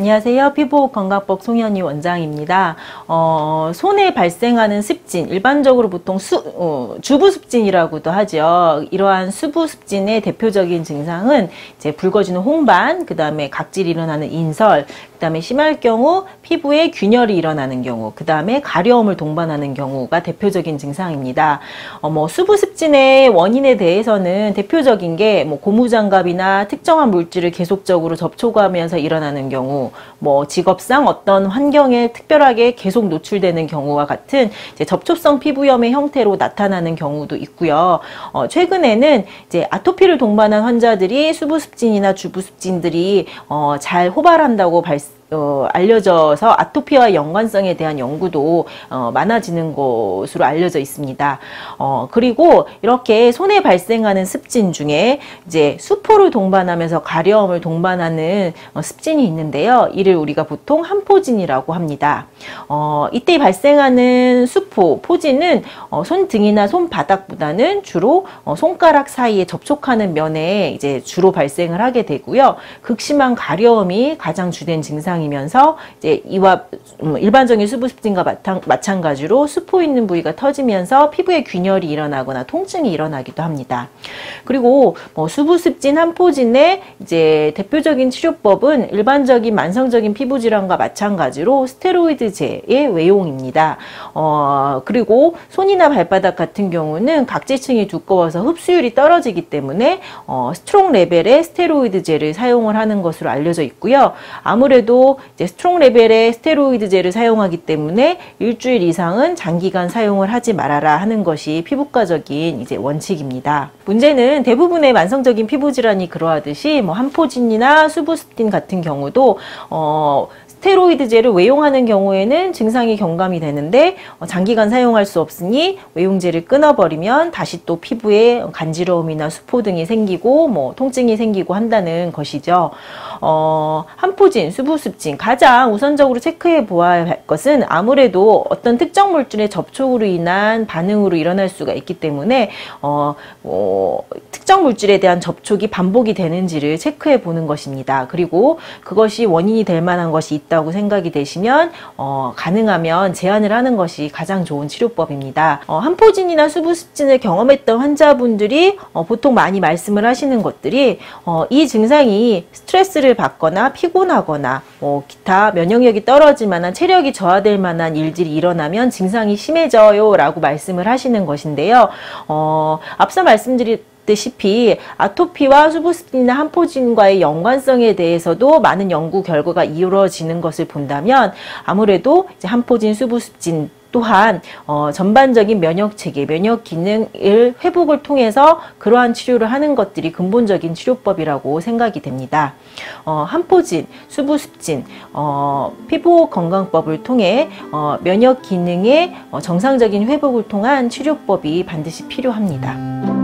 안녕하세요. 피부건강법 송현희 원장입니다. 손에 발생하는 습진, 일반적으로 보통 주부습진이라고도 하죠. 이러한 수부습진의 대표적인 증상은 이제 붉어지는 홍반, 그 다음에 각질이 일어나는 인설, 그 다음에 심할 경우 피부에 균열이 일어나는 경우, 그 다음에 가려움을 동반하는 경우가 대표적인 증상입니다. 수부습진의 원인에 대해서는 대표적인 게 고무장갑이나 특정한 물질을 계속적으로 접촉하면서 일어나는 경우, 직업상 어떤 환경에 특별하게 계속 노출되는 경우와 같은 이제 접촉성 피부염의 형태로 나타나는 경우도 있고요. 최근에는 이제 아토피를 동반한 환자들이 수부습진이나 주부습진들이 잘 호발한다고 알려져서 아토피와 연관성에 대한 연구도 많아지는 것으로 알려져 있습니다. 그리고 이렇게 손에 발생하는 습진 중에 이제 수포를 동반하면서 가려움을 동반하는 습진이 있는데요. 이를 우리가 보통 한포진이라고 합니다. 이때 발생하는 수포, 포진은 손등이나 손바닥보다는 주로 손가락 사이에 접촉하는 면에 이제 주로 발생을 하게 되고요. 극심한 가려움이 가장 주된 증상입니다. 면서 이제 이와 일반적인 수부습진과 마찬가지로 수포 있는 부위가 터지면서 피부에 균열이 일어나거나 통증이 일어나기도 합니다. 그리고 수부습진 한포진의 이제 대표적인 치료법은 일반적인 만성적인 피부 질환과 마찬가지로 스테로이드제의 외용입니다. 그리고 손이나 발바닥 같은 경우는 각질층이 두꺼워서 흡수율이 떨어지기 때문에 스트롱 레벨의 스테로이드제를 사용을 하는 것으로 알려져 있고요. 아무래도 이제 스트롱 레벨의 스테로이드제를 사용하기 때문에 일주일 이상은 장기간 사용을 하지 말아라 하는 것이 피부과적인 이제 원칙입니다. 문제는 대부분의 만성적인 피부 질환이 그러하듯이 한포진이나 수부습진 같은 경우도 스테로이드제를 외용하는 경우에는 증상이 경감이 되는데 장기간 사용할 수 없으니 외용제를 끊어버리면 다시 또 피부에 간지러움이나 수포 등이 생기고 통증이 생기고 한다는 것이죠. 한포진, 수부습진 가장 우선적으로 체크해 보아야 할 것은 아무래도 어떤 특정 물질의 접촉으로 인한 반응으로 일어날 수가 있기 때문에 특정 물질에 대한 접촉이 반복이 되는지를 체크해 보는 것입니다. 그리고 그것이 원인이 될 만한 것이 있다고 생각이 되시면 가능하면 제한을 하는 것이 가장 좋은 치료법입니다. 한포진이나 수부습진을 경험했던 환자분들이 보통 많이 말씀을 하시는 것들이 이 증상이 스트레스를 받거나 피곤하거나 기타 면역력이 떨어질 만한 체력이 저하될 만한 일들이 일어나면 증상이 심해져요 라고 말씀을 하시는 것인데요. 앞서 말씀드렸다시피 아토피와 수부습진이나 한포진과의 연관성에 대해서도 많은 연구 결과가 이루어지는 것을 본다면 아무래도 이제 한포진, 수부습진 또한 전반적인 면역체계, 면역 기능을 회복을 통해서 그러한 치료를 하는 것들이 근본적인 치료법이라고 생각이 됩니다. 한포진, 수부습진, 피부 건강법을 통해 면역 기능의 정상적인 회복을 통한 치료법이 반드시 필요합니다.